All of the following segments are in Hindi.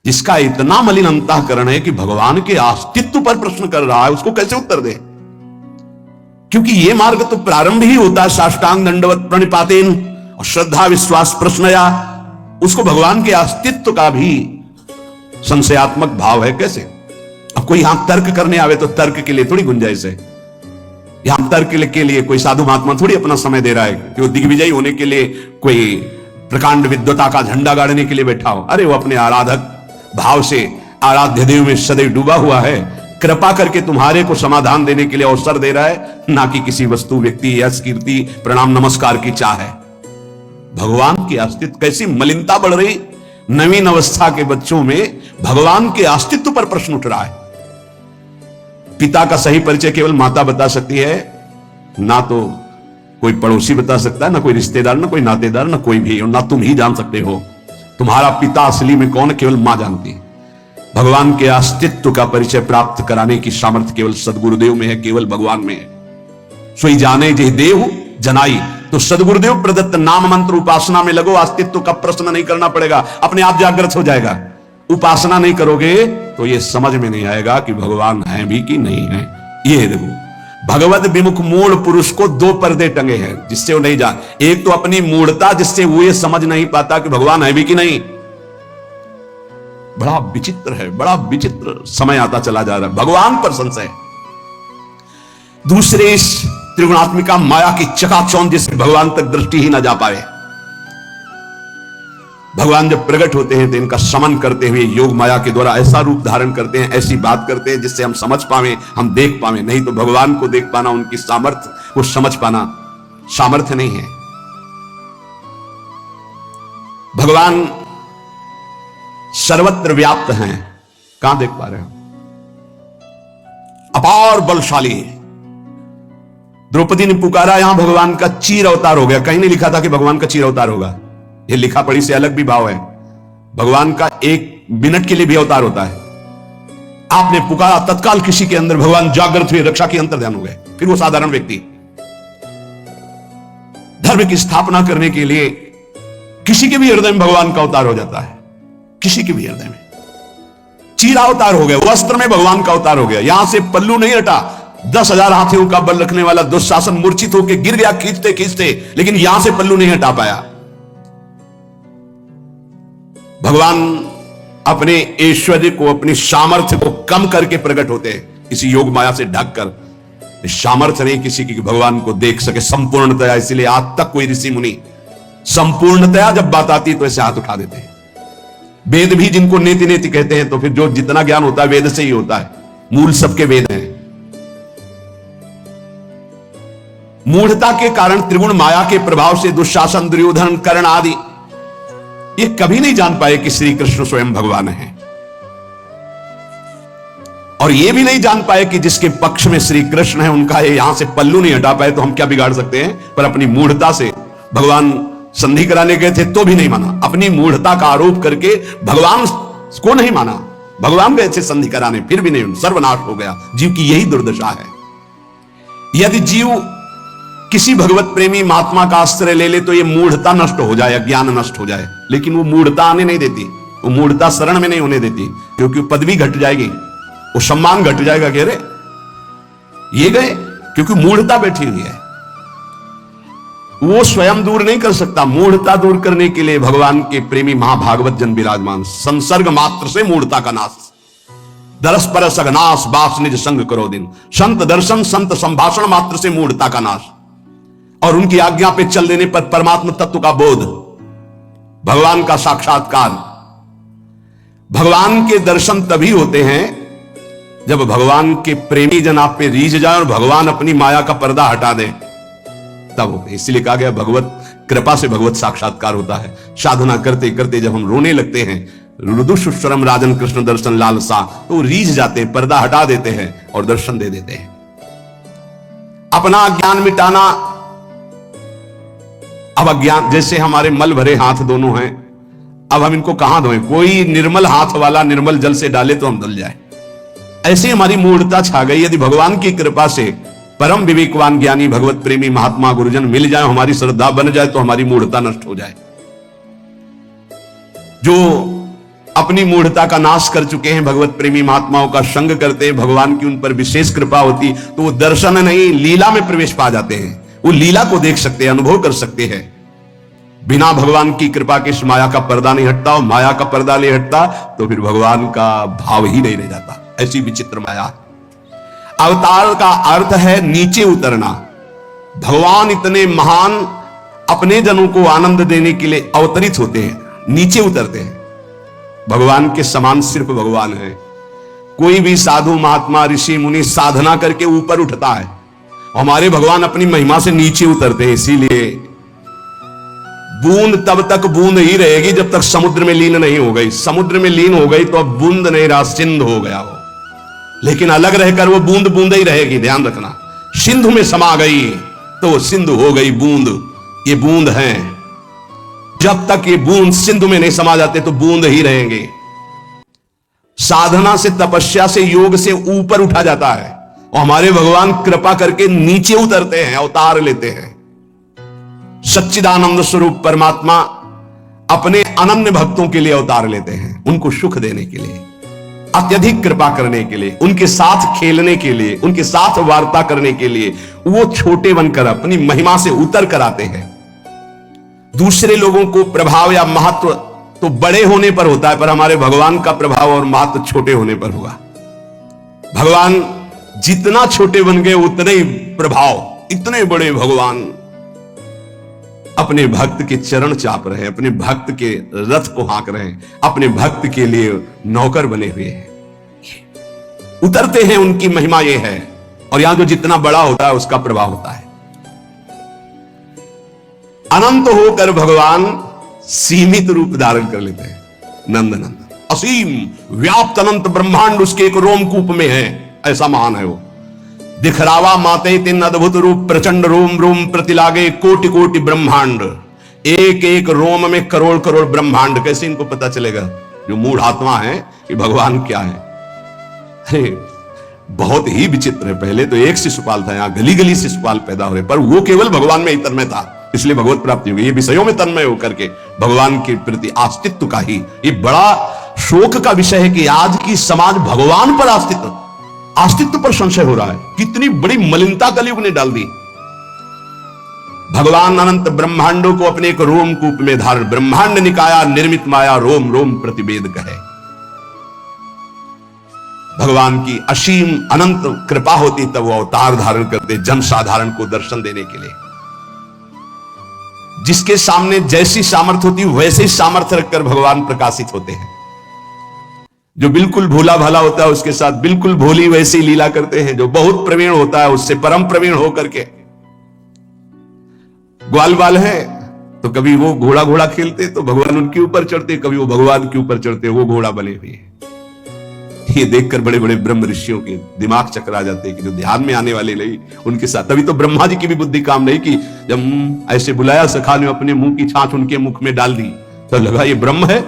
जिसका इतना मलिन अंतःकरण है कि भगवान के अस्तित्व पर प्रश्न कर रहा है, उसको कैसे उत्तर दे? क्योंकि यह मार्ग तो प्रारंभ ही होता है साष्टांग दंडवत प्रणिपातेन और श्रद्धा विश्वास प्रश्नया। उसको भगवान के अस्तित्व का भी संशयात्मक भाव है। कैसे? अब कोई यहां तर्क करने आवे तो तर्क के लिए थोड़ी गुंजाइश है। यहां तर्क के लिए कोई साधु महात्मा थोड़ी अपना समय दे रहा है कि वो दिग्विजयी होने के लिए कोई प्रकांड विद्वता का झंडा गाड़ने के लिए बैठा हो। अरे वो अपने आराधक भाव से आराध्य देव में सदैव डूबा हुआ है, कृपा करके तुम्हारे को समाधान देने के लिए अवसर दे रहा है, ना कि किसी वस्तु, व्यक्ति, यश, कीर्ति, प्रणाम नमस्कार की चाह है। भगवान के अस्तित्व, कैसी मलिनता बढ़ रही नवीन अवस्था के बच्चों में, भगवान के अस्तित्व पर प्रश्न उठ रहा है। पिता का सही परिचय केवल माता बता सकती है, ना तो कोई पड़ोसी बता सकता है, ना कोई रिश्तेदार, ना कोई नातेदार, ना कोई भी, और ना तुम ही जान सकते हो तुम्हारा पिता असली में कौन, केवल मां जानती है। भगवान के अस्तित्व का परिचय प्राप्त कराने की सामर्थ्य केवल सदगुरुदेव में है, केवल भगवान में है। सोई जाने जे देव जनाई, तो सदगुरुदेव प्रदत्त नाम मंत्र उपासना में लगो, अस्तित्व का प्रश्न नहीं करना पड़ेगा, अपने आप जागृत हो जाएगा। उपासना नहीं करोगे तो यह समझ में नहीं आएगा कि भगवान है भी कि नहीं है। ये देखो, भगवत विमुख मूढ़ पुरुष को दो पर्दे टंगे हैं जिससे वो नहीं जान। एक तो अपनी मूढ़ता, जिससे वो ये समझ नहीं पाता कि भगवान है भी कि नहीं। बड़ा विचित्र है, बड़ा विचित्र समय आता चला जा रहा है, भगवान पर संशय। दूसरे इस त्रिगुणात्मिका माया की चकाचौंध जिससे भगवान तक दृष्टि ही ना जा पाए। भगवान जब प्रकट होते हैं तो इनका शमन करते हुए योग माया के द्वारा ऐसा रूप धारण करते हैं, ऐसी बात करते हैं जिससे हम समझ पावे, हम देख पावे। नहीं तो भगवान को देख पाना, उनकी सामर्थ्य को समझ पाना सामर्थ्य नहीं है। भगवान सर्वत्र व्याप्त हैं, कहां देख पा रहे हो? अपार बलशाली है। द्रौपदी ने पुकारा, यहां भगवान का चीर अवतार हो गया। कहीं नहीं लिखा था कि भगवान का चीर अवतार होगा, ये लिखा पढ़ी से अलग भी भाव है। भगवान का एक मिनट के लिए भी अवतार होता है। आपने पुकारा, तत्काल किसी के अंदर भगवान जागृत हुए, रक्षा के अंतर ध्यान हो गए। फिर वो साधारण व्यक्ति धर्म की स्थापना करने के लिए किसी के भी हृदय में भगवान का अवतार हो जाता है। किसी के भी हृदय में चीरा अवतार हो गया, वस्त्र में भगवान का अवतार हो गया। यहां से पल्लू नहीं हटा। 10,000 हाथियों का बल रखने वाला दुशासन मूर्छित होकर गिर गया खींचते खींचते, लेकिन यहां से पल्लू नहीं हटा पाया। भगवान अपने ऐश्वर्य को, अपनी सामर्थ्य को कम करके प्रकट होते हैं, इसी योग माया से ढककर। सामर्थ्य नहीं किसी की भगवान को देख सके संपूर्णतया। इसलिए आज तक कोई ऋषि मुनि संपूर्णतया जब बात आती है तो ऐसे हाथ उठा देते हैं। वेद भी जिनको नेति नेति कहते हैं, तो फिर जो जितना ज्ञान होता है वेद से ही होता है, मूल सबके वेद हैं। मूढ़ता के कारण त्रिगुण माया के प्रभाव से दुशासन, दुर्योधन, कर्ण आदि ये कभी नहीं जान पाए कि श्री कृष्ण स्वयं भगवान है। और ये भी नहीं जान पाए कि जिसके पक्ष में श्री कृष्ण है उनका ये यहां से पल्लू नहीं हटा पाए, तो हम क्या बिगाड़ सकते हैं? पर अपनी मूढ़ता से भगवान संधि कराने गए थे तो भी नहीं माना। अपनी मूढ़ता का आरोप करके भगवान को नहीं माना। भगवान गए थे संधि कराने, फिर भी नहीं, सर्वनाश हो गया। जीव की यही दुर्दशा है। यदि जीव किसी भगवत प्रेमी महात्मा का आश्रय ले ले तो ये मूढ़ता नष्ट हो जाए, ज्ञान नष्ट हो जाए। लेकिन वो मूढ़ता आने नहीं देती, वो मूढ़ता शरण में नहीं होने देती, क्योंकि पदवी घट जाएगी, वो सम्मान घट जाएगा। कह रहे ये गए क्योंकि मूढ़ता बैठी हुई है। वो स्वयं दूर नहीं कर सकता। मूढ़ता दूर करने के लिए भगवान के प्रेमी महाभागवत जन विराजमान। संसर्ग मात्र से मूढ़ता का नाश, दरस परस अघनाश, बास निज संग करो दिन। संत दर्शन, संत संभाषण मात्र से मूढ़ता का नाश, और उनकी आज्ञा पे चल देने पर परमात्मा तत्व का बोध, भगवान का साक्षात्कार। भगवान के दर्शन तभी होते हैं जब भगवान के प्रेमी जन आप पे रीझ जाए और भगवान अपनी माया का पर्दा हटा दे, तब होते। इसलिए कहा गया भगवत कृपा से भगवत साक्षात्कार होता है। साधना करते करते जब हम रोने लगते हैं, रुदुषुश्रम राजन कृष्ण दर्शन लालसा, तो रीझ जाते हैं, पर्दा हटा देते हैं और दर्शन दे देते हैं। अपना ज्ञान मिटाना, अब अज्ञान, जैसे हमारे मल भरे हाथ दोनों हैं, अब हम इनको कहां धोएं? कोई निर्मल हाथ वाला निर्मल जल से डाले तो हम धुल जाए। ऐसे हमारी मूढ़ता छा गई। यदि भगवान की कृपा से परम विवेकवान ज्ञानी भगवत प्रेमी महात्मा गुरुजन मिल जाए, हमारी श्रद्धा बन जाए, तो हमारी मूढ़ता नष्ट हो जाए। जो अपनी मूढ़ता का नाश कर चुके हैं, भगवत प्रेमी महात्माओं का संग करते हैं, भगवान की उन पर विशेष कृपा होती तो वो दर्शन नहीं लीला में प्रवेश पा जाते हैं, वो लीला को देख सकते हैं, अनुभव कर सकते हैं। बिना भगवान की कृपा के इस माया का पर्दा नहीं हटता, और माया का पर्दा नहीं हटता तो फिर भगवान का भाव ही नहीं रह जाता। ऐसी विचित्र माया। अवतार का अर्थ है नीचे उतरना। भगवान इतने महान अपने जनों को आनंद देने के लिए अवतरित होते हैं, नीचे उतरते हैं। भगवान के समान सिर्फ भगवान है। कोई भी साधु महात्मा ऋषि मुनि साधना करके ऊपर उठता है, हमारे भगवान अपनी महिमा से नीचे उतरते हैं। इसीलिए बूंद तब तक बूंद ही रहेगी जब तक समुद्र में लीन नहीं हो गई। समुद्र में लीन हो गई तो अब बूंद नहीं रहा, सिंध हो गया वो। लेकिन अलग रहकर वो बूंद बूंद ही रहेगी, ध्यान रखना। सिंधु में समा गई तो वो सिंधु हो गई बूंद। ये बूंद है, जब तक ये बूंद सिंधु में नहीं समा जाते तो बूंद ही रहेंगे। साधना से, तपस्या से, योग से ऊपर उठा जाता है, और हमारे भगवान कृपा करके नीचे उतरते हैं, अवतार लेते हैं। सच्चिदानंद स्वरूप परमात्मा अपने अनन्य भक्तों के लिए अवतार लेते हैं, उनको सुख देने के लिए, अत्यधिक कृपा करने के लिए, उनके साथ खेलने के लिए, उनके साथ वार्ता करने के लिए वो छोटे बनकर अपनी महिमा से उतर कर आते हैं। दूसरे लोगों को प्रभाव या महत्व तो बड़े होने पर होता है, पर हमारे भगवान का प्रभाव और महत्व छोटे होने पर हुआ। भगवान जितना छोटे बन गए उतने ही प्रभाव। इतने बड़े भगवान अपने भक्त के चरण चाप रहे हैं, अपने भक्त के रथ को हाँक रहे हैं, अपने भक्त के लिए नौकर बने हुए हैं, उतरते हैं। उनकी महिमा ये है। और यहां जो जितना बड़ा होता है उसका प्रभाव होता है। अनंत होकर भगवान सीमित रूप धारण कर लेते हैं। नंद नंद असीम व्याप्त अनंत ब्रह्मांड उसके एक रोमकूप में है, ऐसा महान है वो। दिखरावा माते तीन अद्भुत रूप प्रचंड रोम रोम प्रतिलागे कोटि कोटि ब्रह्मांड। एक एक रोम में करोड़ करोड़ ब्रह्मांड। कैसे इनको पता चलेगा जो मूढ़ आत्मा है कि भगवान क्या है? अरे बहुत ही विचित्र है। पहले तो एक शिशुपाल था, यहां गली गली शिशुपाल पैदा हो रहे, पर वो केवल भगवान में ही तन्मय था, इसलिए भगवत प्राप्ति हो गई। ये विषयों में तन्मय होकर के भगवान के प्रति अस्तित्व का ही ये बड़ा शोक का विषय है कि आज की समाज भगवान पर अस्तित्व पर संशय हो रहा है। कितनी बड़ी मलिनता कलयुग ने डाल दी। भगवान अनंत ब्रह्मांडों को अपने एक रोमकूप में धारण, ब्रह्मांड निकाया निर्मित माया रोम रोम प्रतिवेद कहे। भगवान की असीम अनंत कृपा होती तब वो अवतार धारण करते जन साधारण को दर्शन देने के लिए। जिसके सामने जैसी सामर्थ्य होती वैसे ही सामर्थ्य रखकर भगवान प्रकाशित होते हैं। जो बिल्कुल भोला भाला होता है उसके साथ बिल्कुल भोली वैसी लीला करते हैं। जो बहुत प्रवीण होता है उससे परम प्रवीण होकर के, ग्वाल बाल है तो कभी वो घोड़ा घोड़ा खेलते तो भगवान उनके ऊपर चढ़ते, कभी वो भगवान के ऊपर चढ़ते, वो घोड़ा बने हुए हैं। ये देखकर बड़े बड़े ब्रह्म ऋषियों के दिमाग चकरा जाते हैं कि जो ध्यान में आने वाले नहीं उनके साथ। तभी तो ब्रह्मा जी की भी बुद्धि काम नहीं की। जब ऐसे बुलाया सखा ने अपने मुंह की छाछ उनके मुख में डाल दी तो लगा ये ब्रह्म है।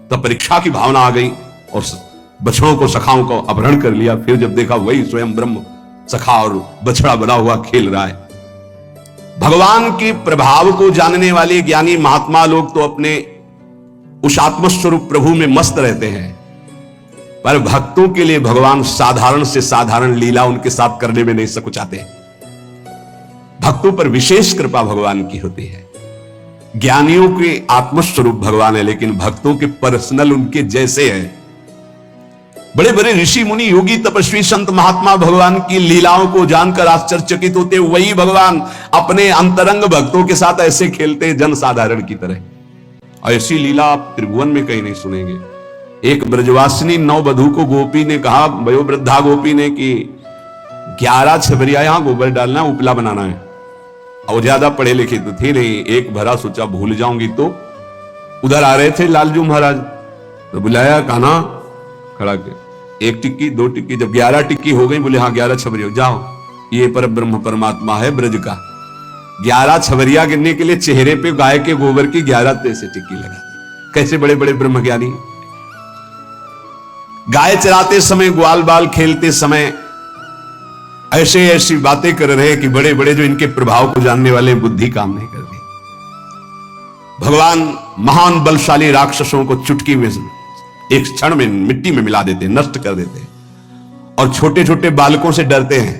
तब परीक्षा की भावना आ गई और बछड़ों को सखाओं को अपहरण कर लिया। फिर जब देखा वही स्वयं ब्रह्म सखा और बछड़ा बना हुआ खेल रहा है। भगवान के प्रभाव को जानने वाले ज्ञानी महात्मा लोग तो अपने उस आत्मस्वरूप प्रभु में मस्त रहते हैं, पर भक्तों के लिए भगवान साधारण से साधारण लीला उनके साथ करने में नहीं सकुचाते। भक्तों पर विशेष कृपा भगवान की होती है। ज्ञानियों के आत्मस्वरूप भगवान है, लेकिन भक्तों के पर्सनल उनके जैसे हैं। बड़े बड़े ऋषि मुनि योगी तपस्वी संत महात्मा भगवान की लीलाओं को जानकर आश्चर्यचकित होते। वही भगवान अपने अंतरंग भक्तों के साथ ऐसे खेलते जन साधारण की तरह। ऐसी लीला आप त्रिभुवन में कहीं नहीं सुनेंगे। एक ब्रजवासिनी नववधू को गोपी ने कहा, वयोवृद्धा गोपी ने, कि 11 छबरिया यहां गोबर डालना, उपला बनाना है। और ज्यादा पढ़े लिखे तो थे नहीं, एक भरा सोचा भूल जाऊंगी तो उधर आ रहे थे लालजू महाराज, तो बुलाया, कान्हा खड़ा के 1 टिक्की 2 टिक्की, जब 11 टिक्की हो गई बोले हाँ 11 छबरिया, जाओ ये पर ब्रह्म परमात्मा है ब्रज का। 11 छबरिया गिनने के लिए चेहरे पे गाय के गोबर की 11 से टिक्की लगा। कैसे बड़े बड़े ब्रह्म ज्ञानी। गाय चराते समय, ग्वाल बाल खेलते समय ऐसे ऐसी बातें कर रहे कि बड़े बड़े जो इनके प्रभाव को जानने वाले बुद्धि काम नहीं करती। भगवान महान बलशाली राक्षसों को चुटकी में एक क्षण में मिट्टी में मिला देते हैं, नष्ट कर देते हैं। और छोटे छोटे बालकों से डरते हैं,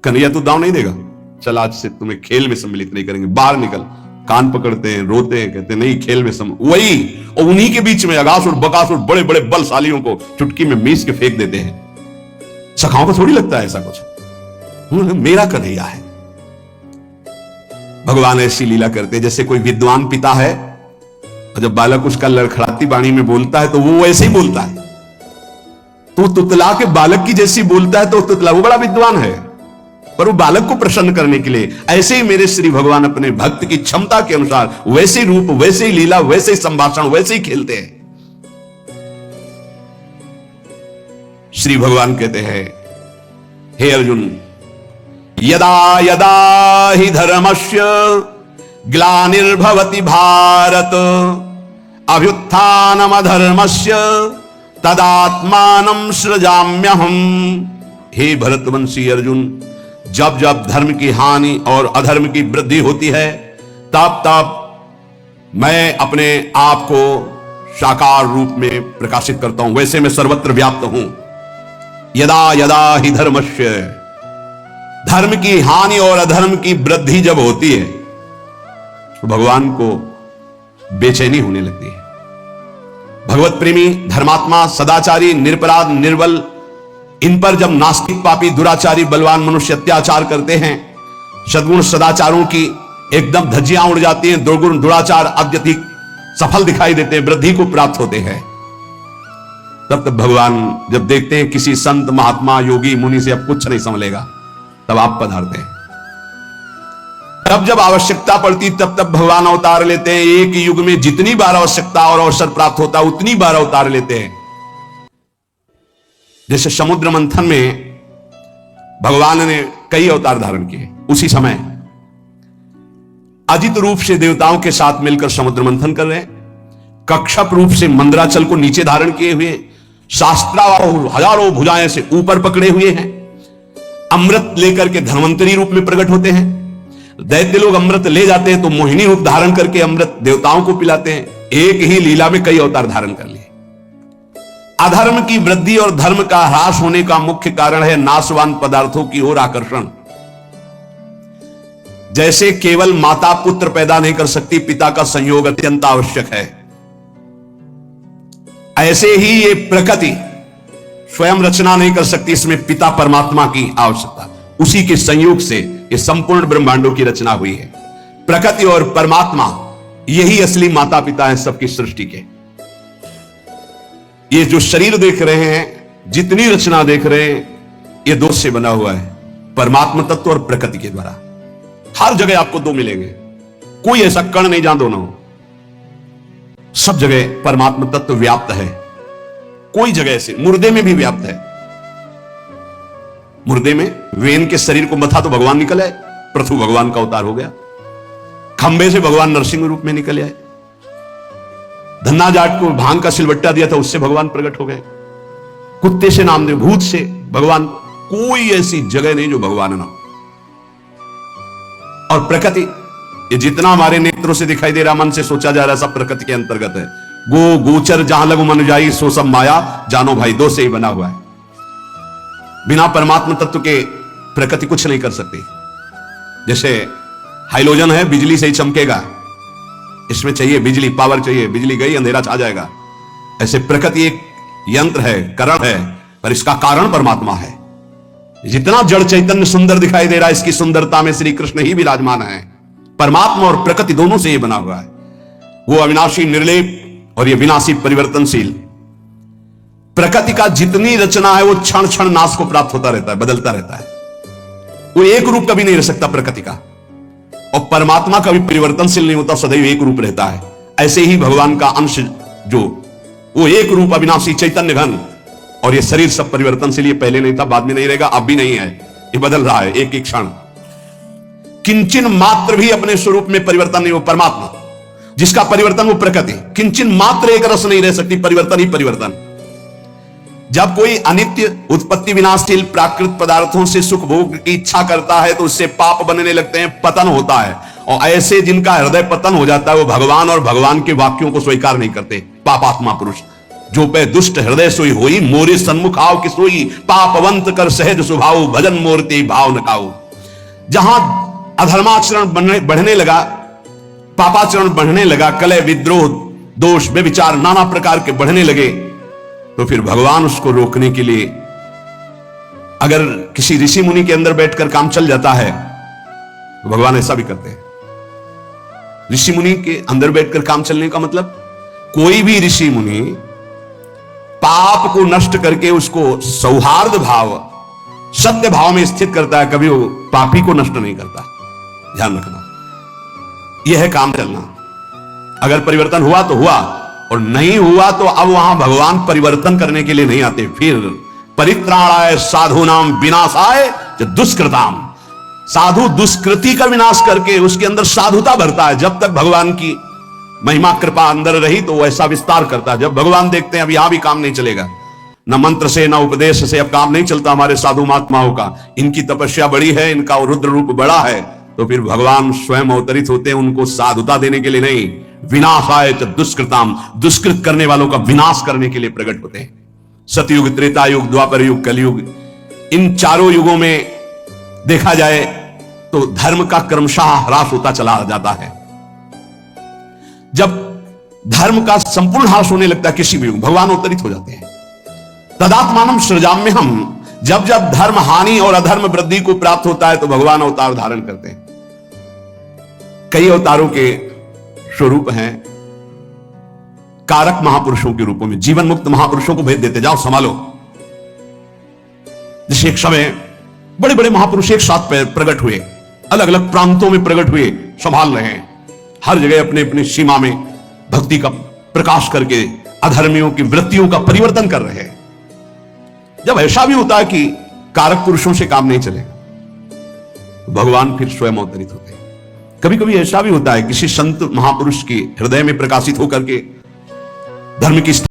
कन्हैया तू दांव नहीं देगा, चल आज से तुम्हें खेल में सम्मिलित नहीं करेंगे, बाहर निकल। कान पकड़ते हैं, रोते हैं, कहते हैं नहीं खेल में वही, और उन्हीं के बीच में अगासुर बकासुर बड़े बड़े बलशालियों को चुटकी में मीस के फेंक देते हैं। सखाओं को थोड़ी लगता है ऐसा कुछ, मेरा कन्हैया है। भगवान ऐसी लीला करते हैं जैसे कोई विद्वान पिता है और जब बालक उसका लड़खड़ाती वाणी में बोलता है तो वो ऐसे ही बोलता है। तो तुतला के बालक की जैसी बोलता है तो तुतला, वो बड़ा विद्वान है, पर वो बालक को प्रसन्न करने के लिए। ऐसे ही मेरे श्री भगवान अपने भक्त की क्षमता के अनुसार वैसे रूप, वैसे ही लीला, वैसे ही संभाषण, वैसे ही खेलते हैं। श्री भगवान कहते हैं, हे अर्जुन, यदा यदा हि धर्मस्य ग्लानिर्भवति भारत अभ्युत्थानम अधर्मस्य तदात्मानं सृजाम्यहम्। हे भरतवंशी अर्जुन, जब जब धर्म की हानि और अधर्म की वृद्धि होती है तब तब मैं अपने आप को साकार रूप में प्रकाशित करता हूं, वैसे मैं सर्वत्र व्याप्त हूं। यदा यदा हि धर्मस्य, धर्म की हानि और अधर्म की वृद्धि जब होती है तो भगवान को बेचैनी होने लगती है। भगवत प्रेमी, धर्मात्मा, सदाचारी, निरपराध, निर्बल, इन पर जब नास्तिक, पापी, दुराचारी, बलवान मनुष्य अत्याचार करते हैं, सद्गुण सदाचारों की एकदम धज्जियां उड़ जाती हैं, दुर्गुण दुराचार अत्यधिक सफल दिखाई देते हैं, वृद्धि को प्राप्त होते हैं, तब तब भगवान जब देखते हैं किसी संत, महात्मा, योगी, मुनि से अब कुछ नहीं संभलेगा, तब आप पधारते हैं। तब जब आवश्यकता पड़ती तब तब भगवान अवतार लेते हैं। एक युग में जितनी बार आवश्यकता और अवसर प्राप्त होता उतनी बार अवतार लेते हैं। जैसे समुद्र मंथन में भगवान ने कई अवतार धारण किए, उसी समय अजित रूप से देवताओं के साथ मिलकर समुद्र मंथन कर रहे हैं, कक्षप रूप से मंदराचल को नीचे धारण किए हुए, शास्त्राओं हजारों भुजाएं से ऊपर पकड़े हुए हैं, अमृत लेकर के धन्वंतरी रूप में प्रकट होते हैं। दैत्य लोग अमृत ले जाते हैं तो मोहिनी रूप धारण करके अमृत देवताओं को पिलाते हैं। एक ही लीला में कई अवतार धारण कर लिए। अधर्म की वृद्धि और धर्म का ह्रास होने का मुख्य कारण है नाशवान पदार्थों की ओर आकर्षण। जैसे केवल माता पुत्र पैदा नहीं कर सकती, पिता का संयोग अत्यंत आवश्यक है, ऐसे ही ये प्रकृति स्वयं रचना नहीं कर सकती, इसमें पिता परमात्मा की आवश्यकता। उसी के संयोग से ये संपूर्ण ब्रह्मांडों की रचना हुई है। प्रकृति और परमात्मा यही असली माता पिता हैं सबकी सृष्टि के। ये जो शरीर देख रहे हैं, जितनी रचना देख रहे हैं, ये दो से बना हुआ है, परमात्मा तत्व और प्रकृति के द्वारा। हर जगह आपको दो मिलेंगे, कोई ऐसा कण नहीं जहां दोनों हो। सब जगह परमात्मा तत्व व्याप्त है, कोई जगह से, मुर्दे में भी व्याप्त है। मुर्दे में वेन के शरीर को मथा तो भगवान निकल आए, पृथु भगवान का अवतार हो गया। खंबे से भगवान नरसिंह रूप में निकल आए। धन्ना जाट को भांग का सिलबट्टा दिया था, उससे भगवान प्रकट हो गए। कुत्ते से नाम दे, भूत से भगवान, कोई ऐसी जगह नहीं जो भगवान ना। और प्रकृति, ये जितना हमारे नेत्रों से दिखाई दे रहा, मन से सोचा जा रहा, सब प्रकृति के अंतर्गत है। गो गोचर जहां लगु मन जाई, सो सब माया जानो भाई, दो से ही बना हुआ है। बिना परमात्मा तत्व के प्रकृति कुछ नहीं कर सकती। जैसे हाइलोजन है, बिजली से ही चमकेगा, इसमें चाहिए बिजली, पावर चाहिए, बिजली गई अंधेरा छा जाएगा। ऐसे प्रकृति एक यंत्र है, करण है, पर इसका कारण परमात्मा है। जितना जड़ चैतन्य सुंदर दिखाई दे रहा है, इसकी सुंदरता में श्री कृष्ण ही विराजमान है। परमात्मा और प्रकृति दोनों से ये बना हुआ है। वो अविनाशी, निर्लेप, और ये विनाशी, परिवर्तनशील। प्रकृति का जितनी रचना है वो क्षण क्षण नाश को प्राप्त होता रहता है, बदलता रहता है। वो एक रूप कभी नहीं रह सकता प्रकृति का, और परमात्मा कभी परिवर्तनशील नहीं होता, सदैव एक रूप रहता है। ऐसे ही भगवान का अंश जो, वो एक रूप अविनाशी चैतन्य घन, और ये शरीर सब परिवर्तनशील। ये पहले नहीं था, बाद में नहीं रहेगा, अब भी नहीं है, ये बदल रहा है एक एक क्षण। किंचन मात्र भी अपने स्वरूप में परिवर्तन नहीं हो परमात्मा, जिसका परिवर्तन वो प्रकृति। किंचन मात्र एक रस नहीं रह सकती, परिवर्तन ही परिवर्तन। जब कोई अनित्य, उत्पत्ति विनाशशील प्राकृत पदार्थों से सुख भोग की इच्छा करता है तो उससे पाप बनने लगते हैं, पतन होता है। और ऐसे जिनका हृदय पतन हो जाता है, वो भगवान और भगवान के वाक्यों को स्वीकार नहीं करते, पापात्मा पुरुष। जो पे दुष्ट हृदय सोई होई, मोरे सन्मुख आव की सोई, पापवंत कर सहज स्वभाव, भजन मोरते भाव न खाओ। जहां अधर्माचरण बढ़ने लगा, पापाचरण बढ़ने लगा, कलह विद्रोह दोष व्यभिचार नाना प्रकार के बढ़ने लगे, तो फिर भगवान उसको रोकने के लिए, अगर किसी ऋषि मुनि के अंदर बैठकर काम चल जाता है तो भगवान ऐसा भी करते हैं। ऋषि मुनि के अंदर बैठकर काम चलने का मतलब, कोई भी ऋषि मुनि पाप को नष्ट करके उसको सौहार्द भाव, सत्य भाव में स्थित करता है, कभी वो पापी को नष्ट नहीं करता। ध्यान रखना, यह है काम चलना। अगर परिवर्तन हुआ तो हुआ, और नहीं हुआ तो अब वहां भगवान परिवर्तन करने के लिए नहीं आते। फिर परित्राणाय साधूनाम विनाशाय दुष्कृताम, साधु दुष्कृति का विनाश करके उसके अंदर साधुता भरता है। जब तक भगवान की महिमा कृपा अंदर रही तो वो ऐसा विस्तार करता है। जब भगवान देखते हैं अब यहां भी काम नहीं चलेगा, न मंत्र से न उपदेश से अब काम नहीं चलता हमारे साधु महात्माओं का, इनकी तपस्या बड़ी है, इनका रुद्र रूप बड़ा है, तो फिर भगवान स्वयं अवतरित होते हैं उनको साधुता देने के लिए नहीं, विनाशाय दुष्कृताम, दुष्कृत करने वालों का विनाश करने के लिए प्रकट होते हैं। सतयुग, त्रेता युग, द्वापर युग, कलयुग, इन चारों युगों में देखा जाए तो धर्म का क्रमशः ह्रास होता चला जाता है। जब धर्म का संपूर्ण ह्रास होने लगता है किसी भी युग, भगवान अवतरित हो जाते हैं। तदात्मानम सृजाम्य हम, जब जब धर्म हानि और अधर्म वृद्धि को प्राप्त होता है तो भगवान अवतार धारण करते हैं। कई अवतारों के स्वरूप हैं कारक महापुरुषों के रूपों में, जीवन मुक्त महापुरुषों को भेज देते, जाओ संभालो। जैसे एक समय बड़े बड़े महापुरुष एक साथ प्रकट हुए, अलग अलग प्रांतों में प्रकट हुए, संभाल रहे हैं, हर जगह अपने अपनी सीमा में भक्ति का प्रकाश करके अधर्मियों की वृत्तियों का परिवर्तन कर रहे हैं। जब ऐसा भी होता है कि कारक पुरुषों से काम नहीं चले, भगवान फिर स्वयं अवतरित होते हैं। कभी कभी ऐसा भी होता है किसी संत महापुरुष के हृदय में प्रकाशित होकर के धर्म की